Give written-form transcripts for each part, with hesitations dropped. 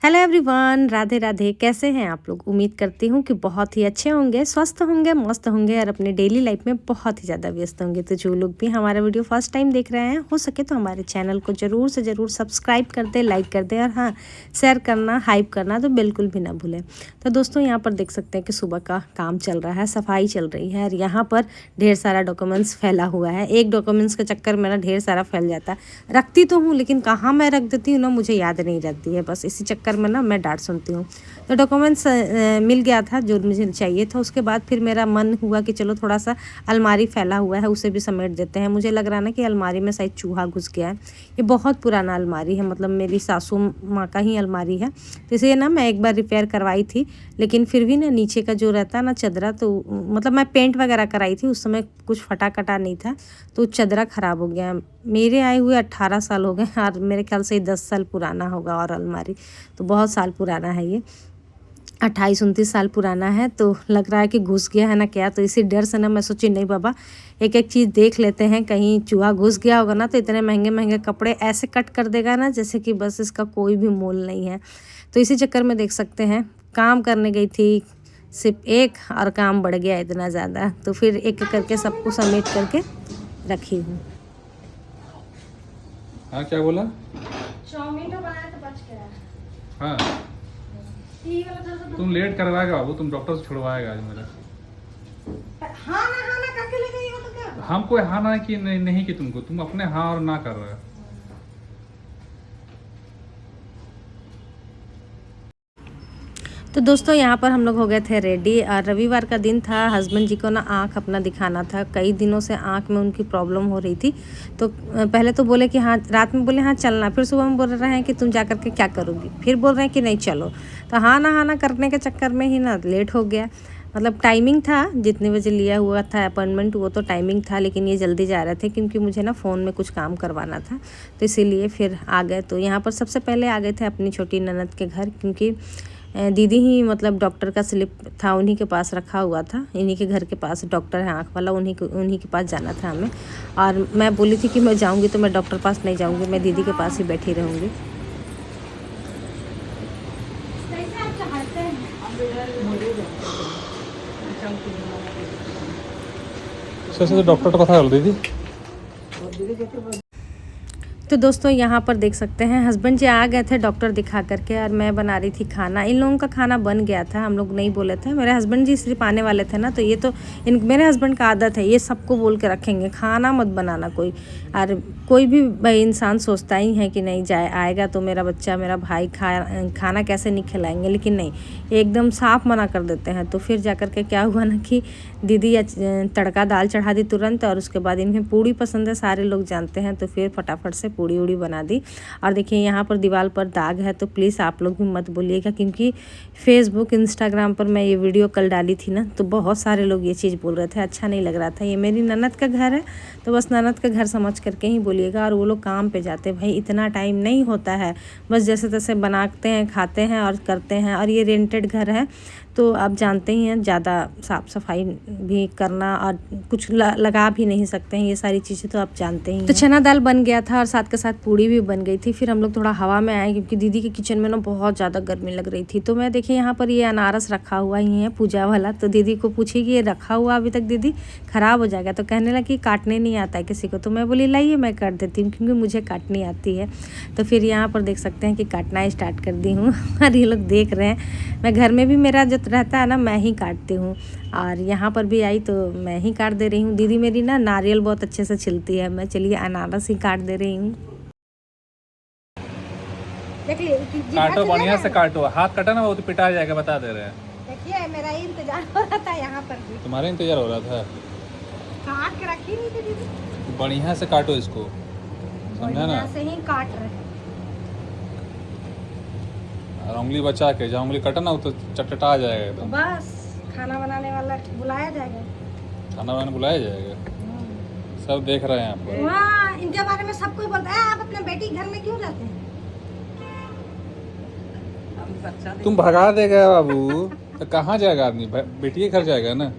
Hello everyone, Radhe Radhe. कैसे हैं आप लोग? उम्मीद करती हूँ कि बहुत ही अच्छे होंगे, स्वस्थ होंगे, मस्त होंगे और अपने डेली लाइफ में बहुत ही ज़्यादा व्यस्त होंगे। तो जो लोग भी हमारा वीडियो फर्स्ट टाइम देख रहे हैं, हो सके तो हमारे चैनल को ज़रूर से ज़रूर सब्सक्राइब कर दें, लाइक कर दें और हाँ, शेयर करना, हाइप करना तो बिल्कुल भी ना भूलें। तो दोस्तों, यहाँ पर देख सकते हैं कि सुबह का काम चल रहा है, सफाई चल रही है और यहाँ पर ढेर सारा डॉक्यूमेंट्स फैला हुआ है। एक डॉक्यूमेंट्स के चक्कर में ना ढेर सारा फैल जाता है। रखती तो हूँ लेकिन कहाँ मैं रख देती हूँ ना, मुझे याद नहीं रहती है। बस इसी चक्कर में ना मैं डांट सुनती हूँ। तो डॉक्यूमेंट्स मिल गया था जो मुझे चाहिए था। उसके बाद फिर मेरा मन हुआ कि चलो थोड़ा सा अलमारी फैला हुआ है उसे भी समेट देते हैं। मुझे लग रहा है ना कि अलमारी में शायद चूहा घुस गया है। ये बहुत पुराना अलमारी है, मतलब मेरी सासू माँ का ही अलमारी है। तो इसे ना मैं एक बार रिपेयर करवाई थी, लेकिन फिर भी ना नीचे का जो रहता है ना चदरा, तो मतलब मैं पेंट वगैरह कराई थी उस समय, कुछ फटा कटा नहीं था तो चदरा ख़राब हो गया। मेरे आए हुए 18 साल हो गए और मेरे ख्याल से 10 साल पुराना होगा। और अलमारी तो बहुत साल पुराना है, ये 28-29 साल पुराना है। तो लग रहा है कि घुस गया है ना क्या। तो इसी डर से ना मैं सोची नहीं बाबा, एक एक चीज़ देख लेते हैं, कहीं चूहा घुस गया होगा ना तो इतने महंगे महंगे कपड़े ऐसे कट कर देगा ना जैसे कि बस इसका कोई भी मोल नहीं है। तो इसी चक्कर में देख सकते हैं काम करने गई थी सिर्फ एक, और काम बढ़ गया इतना ज़्यादा। तो फिर एक एक करके सबको समेट करके रखी हूँ। हाँ, क्या बोला? चाउमीन तो बनाया तो बच गया। हाँ, तुम लेट करवाएगा बाबू, तुम डॉक्टर से छुड़वाएगा आज मेरा। हाँ ना करके ले गई हो तो क्या? हमको हाँ ना कि नहीं कि तुमको, तुम अपने हाँ और ना कर रहे हो। तो दोस्तों, यहाँ पर हम लोग हो गए थे रेडी और रविवार का दिन था। हस्बैंड जी को ना आँख अपना दिखाना था। कई दिनों से आँख में उनकी प्रॉब्लम हो रही थी। तो पहले तो बोले कि हाँ, रात में बोले हाँ चलना, फिर सुबह में बोल रहे हैं कि तुम जा कर के क्या करोगी, फिर बोल रहे हैं कि नहीं चलो। तो हाँ ना करने के चक्कर में ही ना लेट हो गया। मतलब टाइमिंग था, जितने बजे लिया हुआ था अपॉइंटमेंट वो तो टाइमिंग था, लेकिन ये जल्दी जा रहे थे क्योंकि मुझे ना फ़ोन में कुछ काम करवाना था। तो इसीलिए फिर आ गए। तो यहाँ पर सबसे पहले आ गए थे अपनी छोटी ननद के घर, क्योंकि दीदी ही मतलब डॉक्टर का स्लिप था उन्हीं के पास रखा हुआ था। इन्हीं के घर के पास डॉक्टर है आँख वाला, उन्हीं के पास जाना था हमें। और मैं बोली थी कि मैं जाऊंगी तो मैं डॉक्टर पास नहीं जाऊंगी, मैं दीदी के पास ही बैठी रहूँगी। तो डॉक्टर तो कथा दीदी। तो दोस्तों, यहाँ पर देख सकते हैं हस्बैंड जी आ गए थे डॉक्टर दिखा करके और मैं बना रही थी खाना। इन लोगों का खाना बन गया था, हम लोग नहीं बोले थे। मेरे हस्बैंड जी सिर्फ आने वाले थे ना, तो ये तो मेरे हस्बैंड का आदत है, ये सबको बोल के रखेंगे खाना मत बनाना कोई। और कोई भी भाई इंसान सोचता ही है कि नहीं जाए आएगा तो मेरा बच्चा मेरा भाई खाना कैसे नहीं खिलाएंगे, लेकिन नहीं, एकदम साफ मना कर देते हैं। तो फिर जा कर के क्या हुआ ना कि दीदी तड़का दाल चढ़ा दी तुरंत, और उसके बाद इन्हें पूड़ी पसंद है, सारे लोग जानते हैं। तो फिर फटाफट से पूड़ी उड़ी बना दी। और देखिए यहाँ पर दीवार पर दाग है, तो प्लीज़ आप लोग भी मत बोलिएगा, क्योंकि फेसबुक इंस्टाग्राम पर मैं ये वीडियो कल डाली थी ना, तो बहुत सारे लोग ये चीज़ बोल रहे थे, अच्छा नहीं लग रहा था। ये मेरी ननद का घर है, तो बस ननद का घर समझ करके ही बोलिएगा। और वो लोग काम पे जाते, भाई इतना टाइम नहीं होता है, बस जैसे तैसे बनाते हैं, खाते हैं और करते हैं। और ये रेंटेड घर है, तो आप जानते ही हैं ज़्यादा साफ़ सफाई भी करना और कुछ लगा भी नहीं सकते हैं, ये सारी चीज़ें तो आप जानते ही हैं। तो चना दाल बन गया था और साथ के साथ पूड़ी भी बन गई थी। फिर हम लोग थोड़ा हवा में आए क्योंकि दीदी के किचन में ना बहुत ज़्यादा गर्मी लग रही थी। तो मैं देखिए यहाँ पर ये अनारस रखा हुआ ही है पूजा वाला। तो दीदी को पूछी कि ये रखा हुआ अभी तक दीदी ख़राब हो जाएगा, तो कहने लगी काटने नहीं आता है किसी को। तो मैं बोली लाइए मैं काट देती हूँ, क्योंकि मुझे काटनी आती है। तो फिर यहाँ पर देख सकते हैं कि काटना स्टार्ट कर दी हूँ और ये लोग देख रहे हैं। मैं घर में भी मेरा जो रहता है ना, मैं ही काटती हूँ, और यहाँ पर भी आई तो मैं ही काट दे रही हूँ। दीदी मेरी ना नारियल बहुत अच्छे से छिलती है, मैं चलिए अनारस ही काट दे रही हूँ। काटो बढ़िया से काटो, हाथ कटा ना वो तो पिटा जाएगा, बता दे रहे हैं। देखिए मेरा ही इंतजार हो रहा था यहाँ पर भी। तुम्हारा इंतजार हो रहा था, काट के रखी नहीं थी दीदी। बढ़िया से काटो इसको, समझा ना? से ही काट रहे। और उंगली बचा के, जहाँ उंगली कटा ना वो तो चटचटा जाएगा एकदम। बस खाना बनाने वाला बुलाया जाएगा, खाना बनाने बुलाया जाएगा, सब देख रहे हैं यहाँ पर। वहाँ इनके बारे में सब कोई बोलता है, आप अपने बेटी घर में क्यों रहते हैं? तुम भगा देगा बाबू तो कहाँ जाएगा आदमी, बेटी के घर जाएगा ना।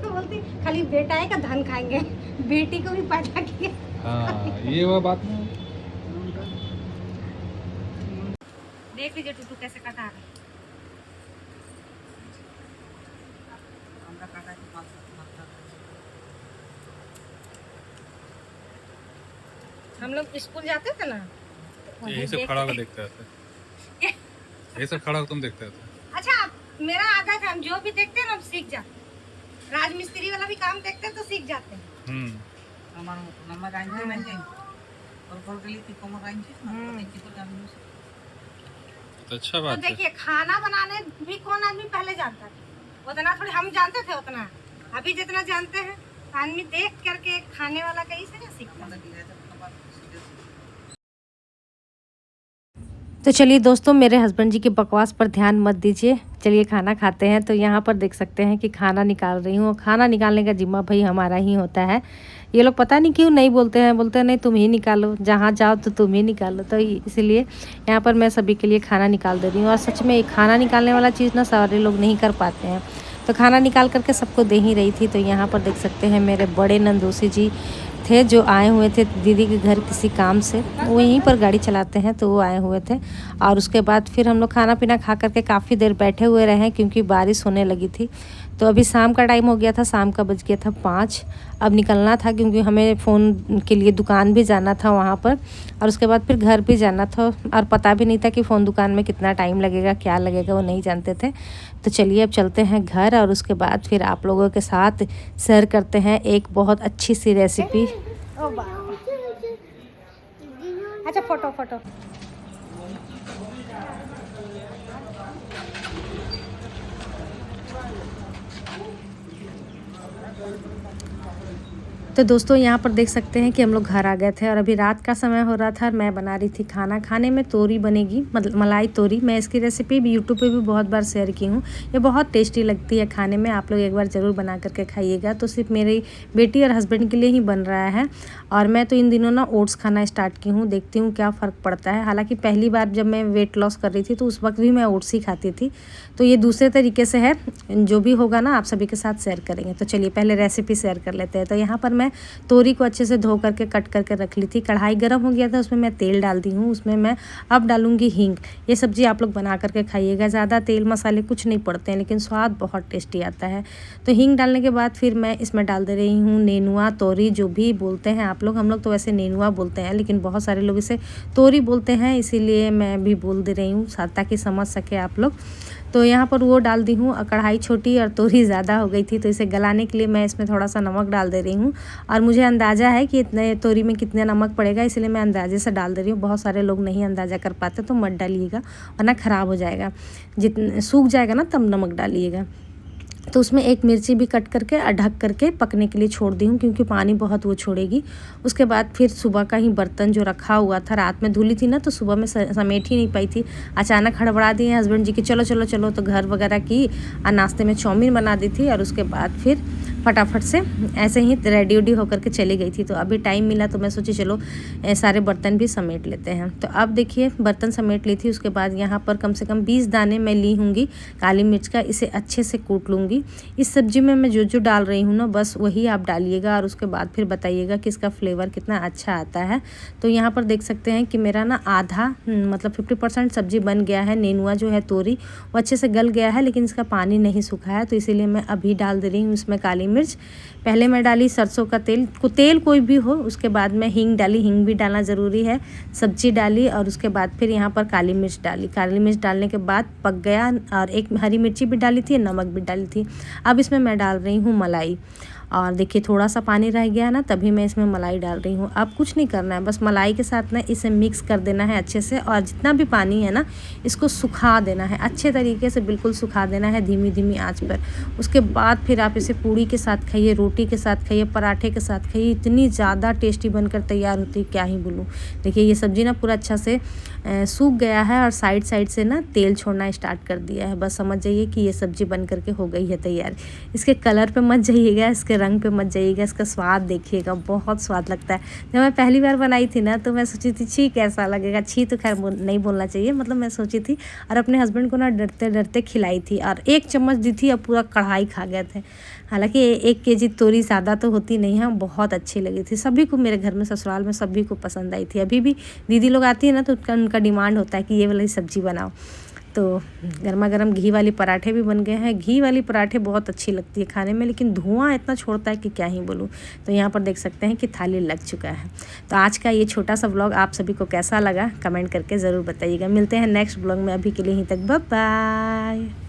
बोलती खाली बेटा है का धन खाएंगे, बेटी को भी पैदा किया। हाँ, ये वह बात नहीं। देख लीजिए टूटू कैसे कटा रहा है। हम लोग स्कूल जाते थे ना, यही सब खड़ा होकर देखते थे, यही सब खड़ा होकर तुम देखते थे। अच्छा मेरा आदत है, हम जो भी देखते हैं ना हम सीख जाते। राजमिस्त्री वाला भी काम देखते हैं तो सीख जाते हैं। तो अच्छा बात तो देखिए खाना बनाने भी कौन आदमी पहले जानता था, उतना थोड़ी हम जानते थे उतना। अभी जितना जानते हैं आदमी देख करके खाने वाला कहीं से नहीं सीखता। तो चलिए दोस्तों, मेरे हस्बैंड जी की बकवास पर ध्यान मत दीजिए, चलिए खाना खाते हैं। तो यहाँ पर देख सकते हैं कि खाना निकाल रही हूँ। खाना निकालने का जिम्मा भाई हमारा ही होता है। ये लोग पता नहीं क्यों नहीं बोलते हैं, बोलते हैं नहीं तुम ही निकालो, जहाँ जाओ तो तुम ही निकालो। तो इसलिए यहाँ पर मैं सभी के लिए खाना निकाल दे रही हूँ। और सच में खाना निकालने वाला चीज़ ना सारे लोग नहीं कर पाते हैं, तो खाना निकाल करके सबको दे ही रही थी। तो यहाँ पर देख सकते हैं मेरे बड़े नंदोसी जी थे जो आए हुए थे दीदी के घर किसी काम से, वो यहीं पर गाड़ी चलाते हैं तो वो आए हुए थे। और उसके बाद फिर हम लोग खाना पीना खा करके काफ़ी देर बैठे हुए रहे क्योंकि बारिश होने लगी थी। तो अभी शाम का टाइम हो गया था, शाम का बज गया था 5। अब निकलना था क्योंकि हमें फ़ोन के लिए दुकान भी जाना था वहाँ पर, और उसके बाद फिर घर भी जाना था। और पता भी नहीं था कि फ़ोन दुकान में कितना टाइम लगेगा, क्या लगेगा, वो नहीं जानते थे। तो चलिए अब चलते हैं घर, और उसके बाद फिर आप लोगों के साथ शेयर करते हैं एक बहुत अच्छी सी रेसिपी। अच्छा फोटो तो दोस्तों यहाँ पर देख सकते हैं कि हम लोग घर आ गए थे और अभी रात का समय हो रहा था और मैं बना रही थी खाना। खाने में तोरी बनेगी, मतलब मलाई तोरी। मैं इसकी रेसिपी भी यूट्यूब पे भी बहुत बार शेयर की हूँ, ये बहुत टेस्टी लगती है खाने में। आप लोग एक बार ज़रूर बना करके खाइएगा। तो सिर्फ मेरी बेटी और हस्बैंड के लिए ही बन रहा है। और मैं तो इन दिनों ना ओट्स खाना स्टार्ट की हूँ, देखती हूँ क्या फ़र्क पड़ता है। हालाँकि पहली बार जब मैं वेट लॉस कर रही थी तो उस वक्त भी मैं ओट्स ही खाती थी। तो ये दूसरे तरीके से है, जो भी होगा ना आप सभी के साथ शेयर करेंगे। तो चलिए पहले रेसिपी शेयर कर लेते हैं। तो यहाँ पर मैं तोरी को अच्छे से धो करके कट करके रख ली थी। कढ़ाई गर्म हो गया था, उसमें मैं तेल डाल दी हूँ। उसमें मैं अब डालूंगी हींग। ये सब्ज़ी आप लोग बना करके खाइएगा, ज़्यादा तेल मसाले कुछ नहीं पड़ते हैं, लेकिन स्वाद बहुत टेस्टी आता है। तो हींग डालने के बाद फिर मैं इसमें डाल दे रही हूँ नेनुआ, तोरी, जो भी बोलते हैं आप लोग। हम लोग तो वैसे नेनुआ बोलते हैं, लेकिन बहुत सारे लोग इसे तोरी बोलते हैं, इसीलिए मैं भी बोल दे रही हूँ ताकि समझ सके आप लोग। तो यहाँ पर वो डाल दी हूँ। कढ़ाई छोटी और तोरी ज़्यादा हो गई थी, तो इसे गलाने के लिए मैं इसमें थोड़ा सा नमक डाल दे रही हूँ। और मुझे अंदाज़ा है कि इतने तोरी में कितने नमक पड़ेगा, इसलिए मैं अंदाजे से डाल दे रही हूँ। बहुत सारे लोग नहीं अंदाज़ा कर पाते, तो मत डालिएगा वरना ख़राब हो जाएगा। जितने सूख जाएगा ना तब नमक डालिएगा। तो उसमें एक मिर्ची भी कट करके ढक करके पकने के लिए छोड़ दी हूँ, क्योंकि पानी बहुत वो छोड़ेगी। उसके बाद फिर सुबह का ही बर्तन जो रखा हुआ था, रात में धुली थी ना, तो सुबह में समेट ही नहीं पाई थी। अचानक हड़बड़ा दिए हस्बैंड जी की चलो चलो चलो, तो घर वगैरह की और नाश्ते में चाउमीन बना दी थी। और उसके बाद फिर फटाफट से ऐसे ही रेडी उडी होकर के चली गई थी। तो अभी टाइम मिला तो मैं सोची चलो सारे बर्तन भी समेट लेते हैं। तो अब देखिए बर्तन समेट ली थी। उसके बाद यहाँ पर कम से कम 20 दाने मैं ली होंगी काली मिर्च का, इसे अच्छे से कूट लूँगी। इस सब्ज़ी में मैं जो जो डाल रही हूँ ना, बस वही आप डालिएगा और उसके बाद फिर बताइएगा कि इसका फ्लेवर कितना अच्छा आता है। तो यहाँ पर देख सकते हैं कि मेरा ना आधा मतलब 50% सब्ज़ी बन गया है। नेनुआ जो है तोरी वो अच्छे से गल गया है, लेकिन इसका पानी नहीं सूखा है, तो इसीलिए मैं अभी डाल दे रही हूँ इसमें काली मिर्च। पहले मैं डाली सरसों का तेल कोई भी हो, उसके बाद मैं हींग डाली, हींग भी डालना ज़रूरी है। सब्जी डाली और उसके बाद फिर यहाँ पर काली मिर्च डाली। काली मिर्च डालने के बाद पक गया, और एक हरी मिर्ची भी डाली थी, नमक भी डाली थी। अब इसमें मैं डाल रही हूँ मलाई, और देखिए थोड़ा सा पानी रह गया है ना, तभी मैं इसमें मलाई डाल रही हूँ। अब कुछ नहीं करना है, बस मलाई के साथ ना इसे मिक्स कर देना है अच्छे से, और जितना भी पानी है ना इसको सुखा देना है अच्छे तरीके से, बिल्कुल सुखा देना है धीमी धीमी आंच पर। उसके बाद फिर आप इसे पूड़ी के साथ खाइए, रोटी के साथ खाइए, पराठे के साथ खाइए, इतनी ज़्यादा टेस्टी बनकर तैयार होती है क्या ही बोलूँ। देखिए ये सब्ज़ी ना पूरा अच्छा से सूख गया है और साइड साइड से ना तेल छोड़ना स्टार्ट कर दिया है। बस समझ जाइए कि ये सब्ज़ी बन करके हो गई है तैयार। इसके कलर पे मत जाइएगा, इसके इसके रंग पे मत जाइएगा, इसका स्वाद देखिएगा, बहुत स्वाद लगता है। जब मैं पहली बार बनाई थी ना तो मैं सोची थी छी कैसा लगेगा, छी तो खैर नहीं बोलना चाहिए, मतलब मैं सोची थी और अपने हस्बैंड को ना डरते डरते खिलाई थी और 1 चम्मच दी थी और पूरा कढ़ाई खा गए थे। हालांकि 1 केजी तोरी ज़्यादा तो होती नहीं है, बहुत अच्छी लगी थी सभी को, मेरे घर में ससुराल में सभी को पसंद आई थी। अभी भी दीदी लोग आती है ना तो उनका डिमांड होता है कि ये वाली सब्ज़ी बनाओ। तो गर्मा गर्म घी वाली पराठे भी बन गए हैं। घी वाली पराठे बहुत अच्छी लगती है खाने में, लेकिन धुआं इतना छोड़ता है कि क्या ही बोलूँ। तो यहाँ पर देख सकते हैं कि थाली लग चुका है। तो आज का ये छोटा सा व्लॉग आप सभी को कैसा लगा कमेंट करके ज़रूर बताइएगा। मिलते हैं नेक्स्ट व्लॉग में, अभी के लिए यहीं तक, बाय बाय।